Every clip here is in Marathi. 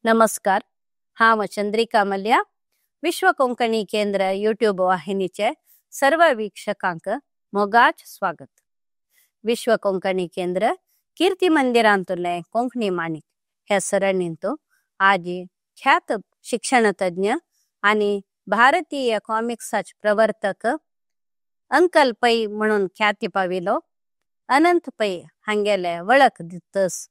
नमस्कार. हांव चंद्रिका मल्ल्या. विश्व कोंकणी केंद्र यूट्यूब वाहिनीचे सर्व वीक्षकांक मोगाच स्वागत. विश्व कोंकणी केंद्र कीर्ती मंदिरांतले कोंकणी माणिक हे सरणींतू आज ख्यात शिक्षण तज्ञ आणि भारतीय कॉमिक्साचे प्रवर्तक अंकल पै म्हणून ख्याती पाविलो अनंत पै हांगेले वळख दितस.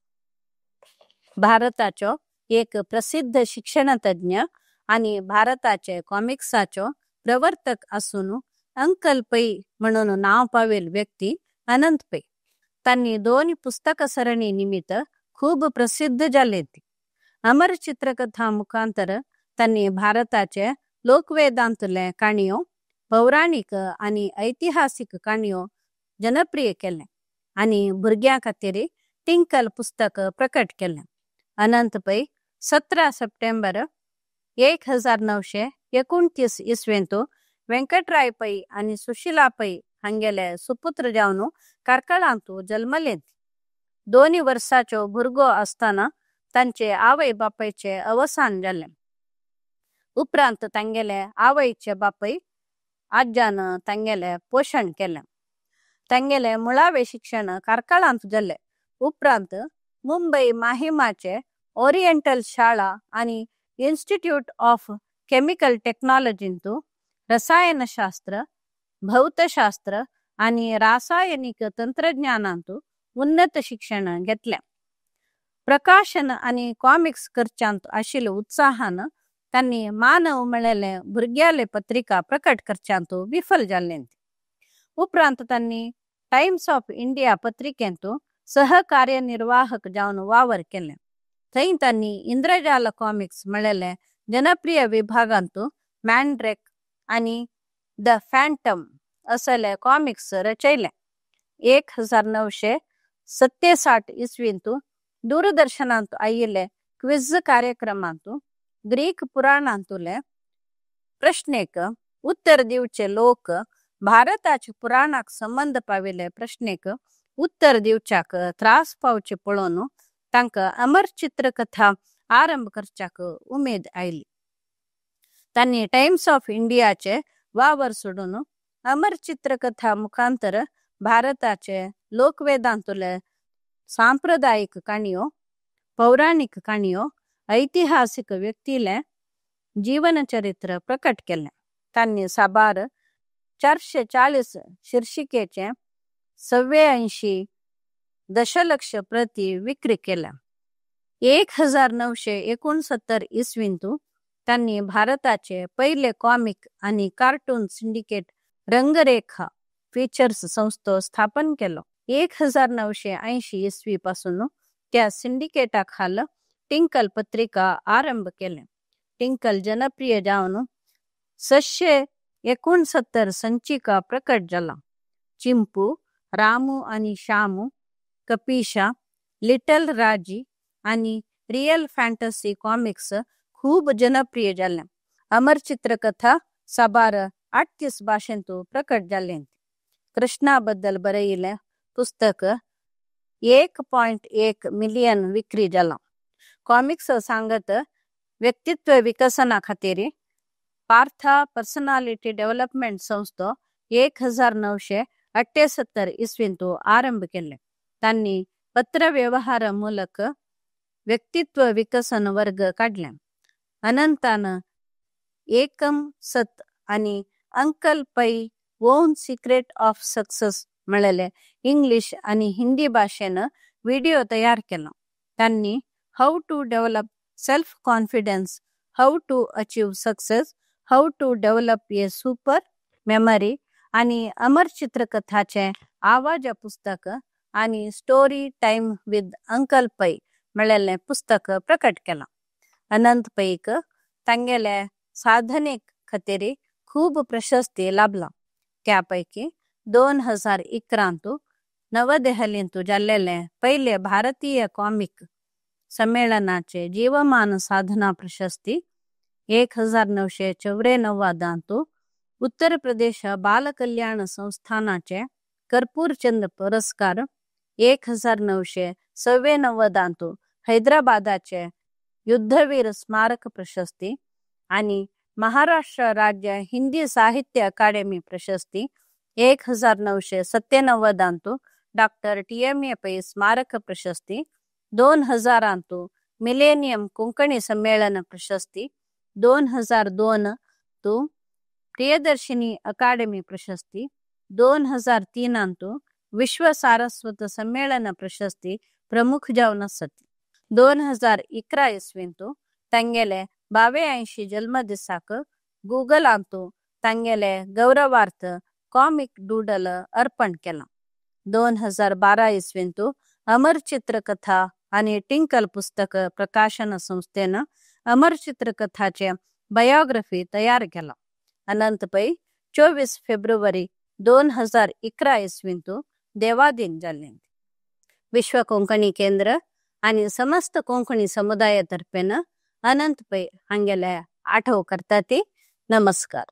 भारताचो एक प्रसिद्ध शिक्षण तज्ञ आणि भारताचे कॉमिक्साचो प्रवर्तक असून अंकल पै म्हणून नाव पावेल व्यक्ती अनंत पै. तांणी 2 पुस्तक सरणी निमित्त खूप प्रसिद्ध जाले. अमर चित्रकथा मुखांतर तांणी भारताचे लोकवेदांतले काणयो, पौराणिक आणि ऐतिहासिक काणयो जनप्रिय केले आणि भुरग्यां खातीर टिंकल पुस्तक प्रकट केले. अनंत पै 17 सप्टेंबर 1929 इसवेंतू वेंकटराय पै आणि सुशीला पै हांगेले सुपुत्र जावन कारकळांतू जल्मले. 2 वर्साचो भुरगो असताना तांचे आवय बापायचे अवसान जाले. उपरांत तांगेले आवयचे बापय आज्यान तांगेले पोषण केले. तांगेले मुळावे शिक्षण कारकळांत जाले. उपरांत मुंबई माहिमाचे ओरिएंटल शाळा आणि इन्स्टिट्यूट ऑफ केमिकल टेक्नॉलॉजींतू रसायनशास्त्र, भौतशास्त्र आणि रासायनिक तंत्रज्ञानांतू उन्नत शिक्षण घेतले. प्रकाशन आणि कॉमिक्स करच्यांत आशिल्ले उत्साहान तांणी मानव मेळयले भुरग्याले पत्रिका प्रकट करच्यांतू विफल जाल्ले. उपरांत तांणी टाइम्स ऑफ इंडिया पत्रिकेंतू सहकार्यनिर्वाहक जावन वावर केले. थंय तांणी इंद्रजाल कॉमिक्स मेळयले जनप्रिय विभागांतू मॅन्ड्रेक आणि द फॅन्टम असले कॉमिक्स रचयले. 1967 इसवींतू दूरदर्शनांतू आयिल्ले क्विज कार्यक्रमांतू ग्रीक पुराणांतुले प्रश्नेक उत्तर दिवचे लोक भारताच्या पुराणाक संबंध पाविले प्रश्नेक उत्तर दिवच्याक त्रास पावचे पळोवन तांकां अमर चित्रकथा आरंभ करच्याक उमेद आयली. तांणी टाइम्स ऑफ इंडियाचे वावर सोडून अमर चित्रकथा मुखांतर भारताचे लोकवेदांतुले सांप्रदायिक काणयो, पौराणिक काणयो, ऐतिहासिक व्यक्तीले जीवनचरित्र प्रकट केले. तांणी साबार 440 शीर्षिकेचे 84 दशलक्ष प्रती विक्री केल्या. 1969 इसवींतू तांणी भारताचे पहिले कॉमिक आणि कार्टून सिंडिकेट रंगरेखा फीचर्स संस्थो स्थापन केलो. 1980 इसवी पासून त्या सिंडिकेटा खाल टिंकल पत्रिका आरंभ केले. टिंकल जनप्रिय जावन 669 संचिका प्रकट जाला. चिंपू, रामू आणि श्यामू, कपिशा, लिटल राजी आणि रियल फॅन्टसी कॉमिक्स खूप जनप्रिय जाले. अमर चित्रकथा साबार 38 भाषेंतू प्रकट जाले. कृष्णा बद्दल बरयिल्ले पुस्तक 1.1 मिलियन विक्री जाला. कॉमिक्स सांगत व्यक्तित्व विकसना खातीर पार्था पर्सनालिटी डेव्हलपमेंट संस्थो 1978 इसवींतू आरंभ केले. तांणी पत्र व्यवहार मूलक व्यक्तित्व विकसन वर्ग काढले. अनंतान एकम सत आणि uncle Pai own secret of success मेळयले इंग्लिश आणि हिंदी भाषेन व्हिडिओ तयार केला. तांणी how to develop self confidence, how to achieve success, how to develop a super memory आणि अमर चित्रकथाचे आवाज पुस्तक आणि स्टोरी टाइम विथ अंकल पै मेळयले पुस्तक प्रकट केला. अनंत पैक तांगेले साधने खातीर खूप प्रशस्ती लाभला. त्यापैकी 2011 नवदेहलींतू जाल्लेले पहिले भारतीय कॉमिक संमेलनाचे जीवमान साधना प्रशस्ती, 1994 उत्तर प्रदेश बाल कल्याण संस्थानाचे कर्पूर चंद पुरस्कार, 1996 हैदराबादाचे युद्धवीर स्मारक प्रशस्ती आणि महाराष्ट्र राज्य हिंदी साहित्य अकादमी प्रशस्ती 1997 अंतू डॉक्टर TMA पै स्मारक प्रशस्ती 2000 अंतू मिलेनियम कोंकणी सम्मेलन प्रशस्ती 2002 तो प्रियदर्शिनी अकादमी प्रशस्ती 2003 अंतू विश्व सारस्वत सम्मेलन प्रशस्ती प्रमुख जावन आसत 2011 इसवींतू तांगेले 82 जन्मदिसाक गूगल अंतू तांगेले गौरवार्थ कॉमिक डूडल अर्पण केला 2012 इसवींतू अमर चित्रकथा आणि टिंकल पुस्तक प्रकाशन संस्थेनं अमर चित्रकथाचे बायोग्राफी तयार केला अनंत पै 24 फेब्रुवारी 2011 इसवींतू देवादीन जाल्ले विश्व कोंकणी केंद्र आणि समस्त कोंकणी समुदायातर्फेन अनंत पै हांगेले आठव करता ती नमस्कार।